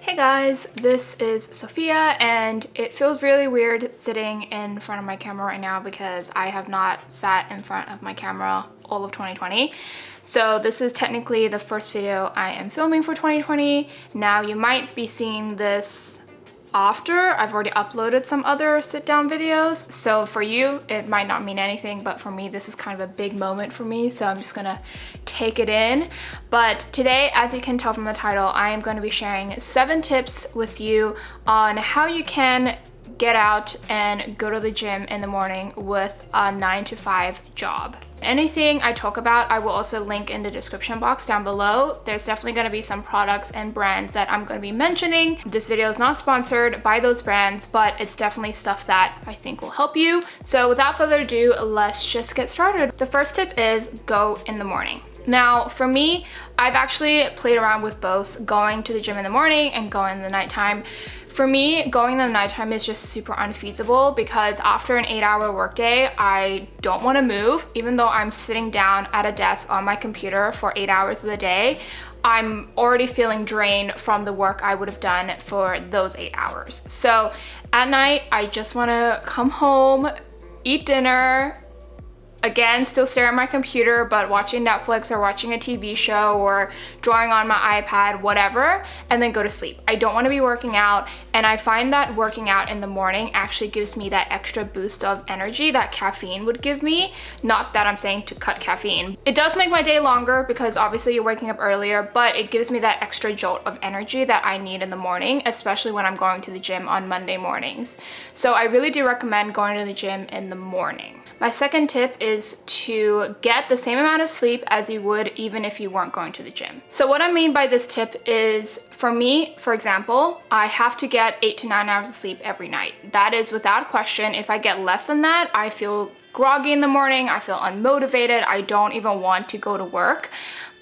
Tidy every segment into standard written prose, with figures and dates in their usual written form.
Hey guys, this is Sophia and it feels really weird sitting in front of my camera right now because I have not sat in front of my camera all of 2020. So this is technically the first video I am filming for 2020. Now you might be seeing this after I've already uploaded some other sit-down videos, so for you it might not mean anything, but for me this is kind of a big moment for me, so I'm just gonna take it in. But today, as you can tell from the title, I am going to be sharing 7 tips with you on how you can get out and go to the gym in the morning with a 9-to-5 job. Anything I talk about, I will also link in the description box down below. There's definitely going to be some products and brands that I'm going to be mentioning. This video is not sponsored by those brands, but it's definitely stuff that I think will help you. So without further ado, let's just get started. The first tip is go in the morning. Now, for me, I've actually played around with both going to the gym in the morning and going in the nighttime. For me, going in the nighttime is just super unfeasible because after an 8-hour workday, I don't want to move. Even though I'm sitting down at a desk on my computer for 8 hours of the day, I'm already feeling drained from the work I would have done for those 8 hours. So at night, I just want to come home, eat dinner, again, still stare at my computer, but watching Netflix or watching a TV show or drawing on my iPad, whatever, and then go to sleep. I don't want to be working out, and I find that working out in the morning actually gives me that extra boost of energy that caffeine would give me. Not that I'm saying to cut caffeine. It does make my day longer because obviously you're waking up earlier, but it gives me that extra jolt of energy that I need in the morning, especially when I'm going to the gym on Monday mornings. So I really do recommend going to the gym in the morning. My second tip is to get the same amount of sleep as you would even if you weren't going to the gym. So what I mean by this tip is, for me, for example, I have to get 8 to 9 hours of sleep every night. That is without question. If I get less than that, I feel groggy in the morning, I feel unmotivated, I don't even want to go to work.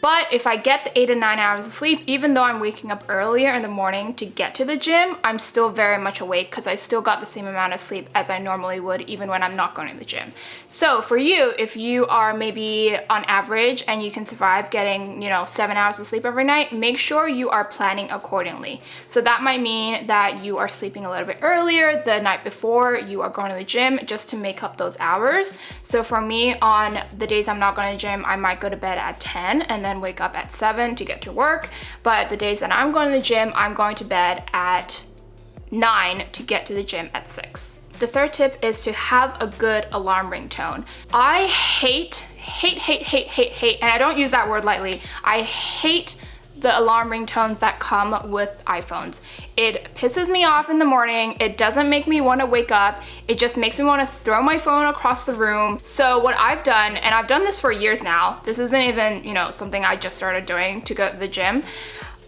But if I get the 8 to 9 hours of sleep, even though I'm waking up earlier in the morning to get to the gym, I'm still very much awake because I still got the same amount of sleep as I normally would even when I'm not going to the gym. So for you, if you are maybe on average and you can survive getting, 7 hours of sleep every night, make sure you are planning accordingly. So that might mean that you are sleeping a little bit earlier the night before you are going to the gym just to make up those hours. So for me, on the days I'm not going to the gym, I might go to bed at 10 and then wake up at 7 to get to work. But the days that I'm going to the gym, I'm going to bed at 9 to get to the gym at 6. The third tip is to have a good alarm ringtone. I hate, and I don't use that word lightly, I hate the alarm ringtones that come with iPhones. It pisses me off in the morning. It doesn't make me want to wake up. It just makes me want to throw my phone across the room. So what I've done, and I've done this for years now, this isn't even, something I just started doing to go to the gym.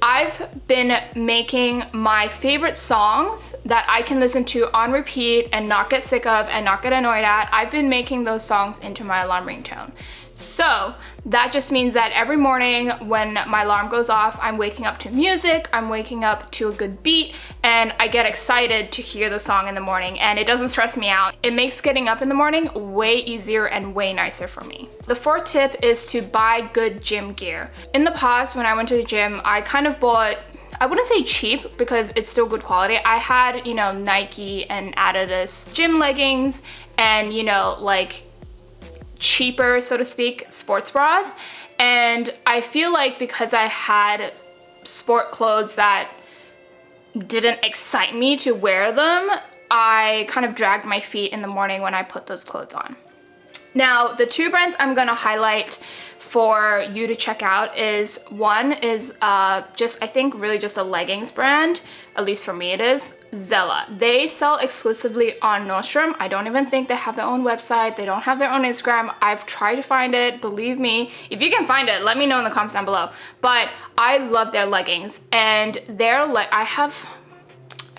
I've been making my favorite songs that I can listen to on repeat and not get sick of and not get annoyed at. I've been making those songs into my alarm ringtone. So that just means that every morning when my alarm goes off, I'm waking up to music, I'm waking up to a good beat, and I get excited to hear the song in the morning, and it doesn't stress me out. It makes getting up in the morning way easier and way nicer for me. The fourth tip is to buy good gym gear. In the past, when I went to the gym, I kind of bought, I wouldn't say cheap because it's still good quality. I had, Nike and Adidas gym leggings and, cheaper, so to speak, sports bras. And I feel like because I had sport clothes that didn't excite me to wear them, I kind of dragged my feet in the morning when I put those clothes on. Now, the 2 brands I'm gonna highlight for you to check out is, one is I think really just a leggings brand, at least for me it is, Zella. They sell exclusively on Nordstrom. I don't even think they have their own website. They don't have their own Instagram. I've tried to find it, believe me. If you can find it, let me know in the comments down below. But I love their leggings, and I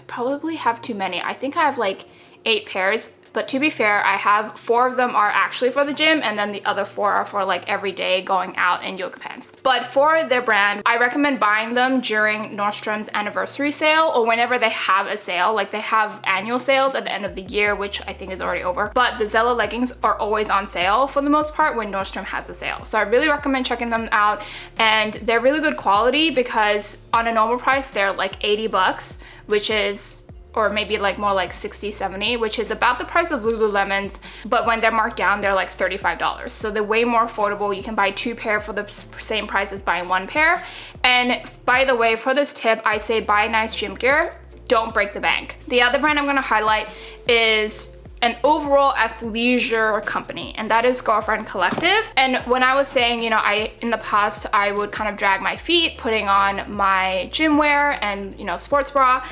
probably have too many. I think I have like 8 pairs. But to be fair, I have 4 of them are actually for the gym, and then the other 4 are for like every day going out in yoga pants. But for their brand, I recommend buying them during Nordstrom's anniversary sale or whenever they have a sale. Like they have annual sales at the end of the year, which I think is already over. But the Zella leggings are always on sale for the most part when Nordstrom has a sale. So I really recommend checking them out, and they're really good quality because on a normal price they're like 80 bucks, which is, or maybe like more like 60, 70, which is about the price of Lululemon's, but when they're marked down, they're like $35. So they're way more affordable. You can buy 2 pair for the same price as buying 1 pair. And by the way, for this tip, I say buy nice gym gear, don't break the bank. The other brand I'm gonna highlight is an overall athleisure company, and that is Girlfriend Collective. And when I was saying, you know, in the past I would kind of drag my feet putting on my gym wear and, you know, sports bra,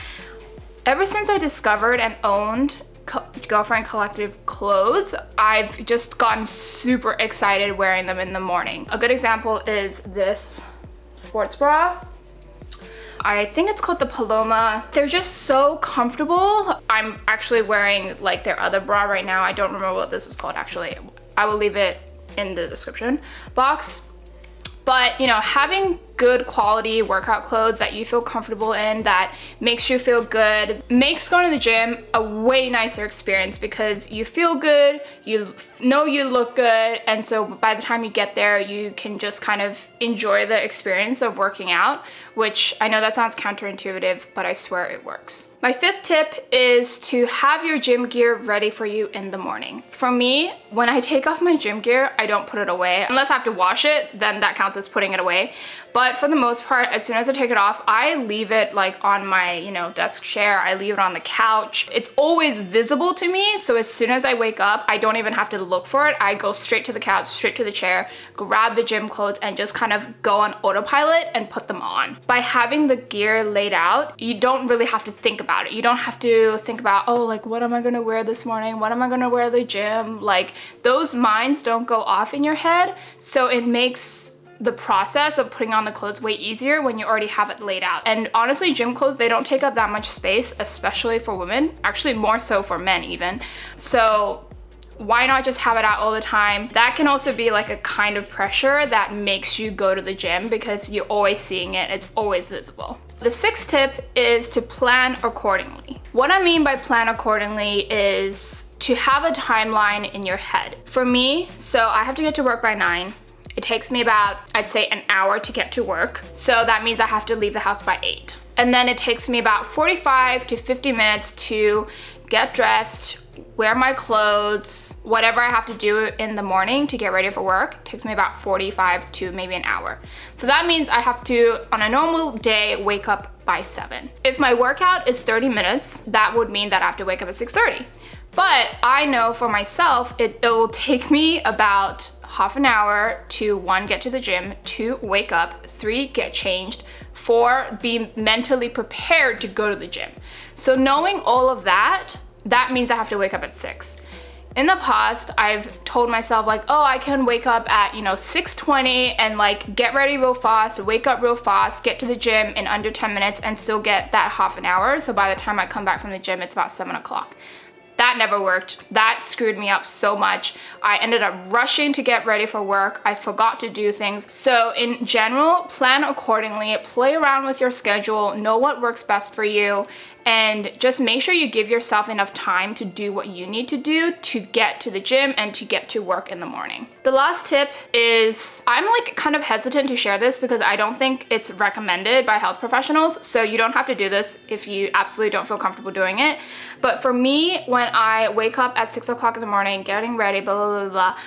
ever since I discovered and owned Girlfriend Collective clothes, I've just gotten super excited wearing them in the morning. A good example is this sports bra. I think it's called the Paloma. They're just so comfortable. I'm actually wearing like their other bra right now. I don't remember what this is called actually. I will leave it in the description box. But, you know, having good quality workout clothes that you feel comfortable in, that makes you feel good, makes going to the gym a way nicer experience because you feel good, you know you look good, and so by the time you get there, you can just kind of enjoy the experience of working out, which I know that sounds counterintuitive, but I swear it works. My 5th tip is to have your gym gear ready for you in the morning. For me, when I take off my gym gear, I don't put it away. Unless I have to wash it, then that counts as putting it away. But for the most part, as soon as I take it off, I leave it like on my, you know, desk chair. I leave it on the couch. It's always visible to me. So as soon as I wake up, I don't even have to look for it. I go straight to the couch, straight to the chair, grab the gym clothes, and just kind of go on autopilot and put them on. By having the gear laid out, you don't really have to think about it. You don't have to think about, oh, like, what am I gonna wear this morning? What am I gonna wear to the gym? Like, those minds don't go off in your head. So it makes the process of putting on the clothes way easier when you already have it laid out. And honestly, gym clothes, they don't take up that much space, especially for women, actually more so for men even. So why not just have it out all the time? That can also be like a kind of pressure that makes you go to the gym because you're always seeing it, it's always visible. The 6th tip is to plan accordingly. What I mean by plan accordingly is to have a timeline in your head. For me, so I have to get to work by 9. It takes me about, I'd say, an hour to get to work. So that means I have to leave the house by 8. And then it takes me about 45 to 50 minutes to get dressed, wear my clothes, whatever I have to do in the morning to get ready for work. It takes me about 45 to maybe an hour. So that means I have to, on a normal day, wake up by 7. If my workout is 30 minutes, that would mean that I have to wake up at 6:30. But I know for myself, it will take me about half an hour to 1, get to the gym, 2, wake up, 3, get changed, 4, be mentally prepared to go to the gym. So knowing all of that, that means I have to wake up at 6. In the past, I've told myself like, oh, I can wake up at, you know, 6:20 and like get ready real fast, wake up real fast, get to the gym in under 10 minutes and still get that half an hour. So by the time I come back from the gym, it's about 7 o'clock. That never worked. That screwed me up so much. I ended up rushing to get ready for work. I forgot to do things. So in general, plan accordingly, play around with your schedule, know what works best for you, and just make sure you give yourself enough time to do what you need to do to get to the gym and to get to work in the morning. The last tip is, I'm like kind of hesitant to share this because I don't think it's recommended by health professionals, so you don't have to do this if you absolutely don't feel comfortable doing it. But for me, when I wake up at 6 o'clock in the morning, getting ready, blah, blah, blah, blah,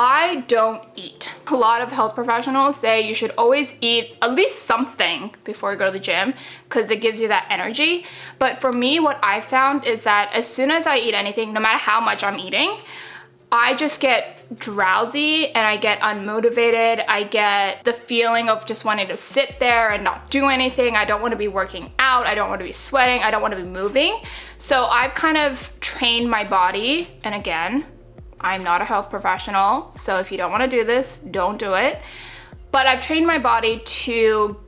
I don't eat. A lot of health professionals say you should always eat at least something before you go to the gym because it gives you that energy. But for me, what I found is that as soon as I eat anything, no matter how much I'm eating, I just get drowsy and I get unmotivated. I get the feeling of just wanting to sit there and not do anything. I don't want to be working out. I don't want to be sweating. I don't want to be moving. So I've kind of trained my body, and again, I'm not a health professional, so if you don't want to do this, don't do it. But I've trained my body to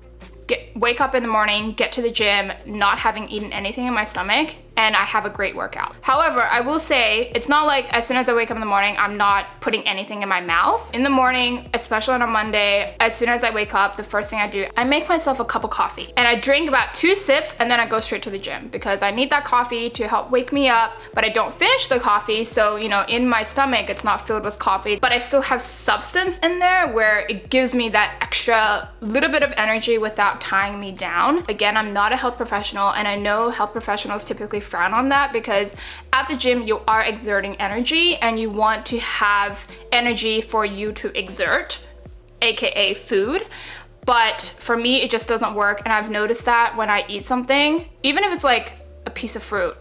wake up in the morning, get to the gym, not having eaten anything in my stomach, and I have a great workout. However, I will say it's not like as soon as I wake up in the morning, I'm not putting anything in my mouth. In the morning, especially on a Monday, as soon as I wake up, the first thing I do, I make myself a cup of coffee and I drink about 2 sips and then I go straight to the gym because I need that coffee to help wake me up, but I don't finish the coffee. So, you know, in my stomach, it's not filled with coffee, but I still have substance in there where it gives me that extra little bit of energy without tying me down. Again, I'm not a health professional and I know health professionals typically frown on that because at the gym you are exerting energy and you want to have energy for you to exert, aka food. But for me, it just doesn't work. And I've noticed that when I eat something, even if it's like a piece of fruit,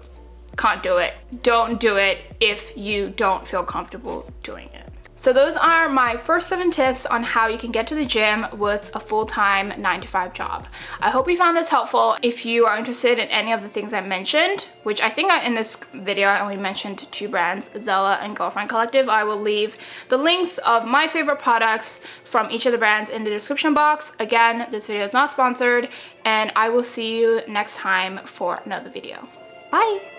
can't do it. Don't do it if you don't feel comfortable doing it. So those are my first 7 tips on how you can get to the gym with a full-time 9-to-5 job. I hope you found this helpful. If you are interested in any of the things I mentioned, which I think in this video I only mentioned 2 brands, Zella and Girlfriend Collective, I will leave the links of my favorite products from each of the brands in the description box. Again, this video is not sponsored, and I will see you next time for another video. Bye!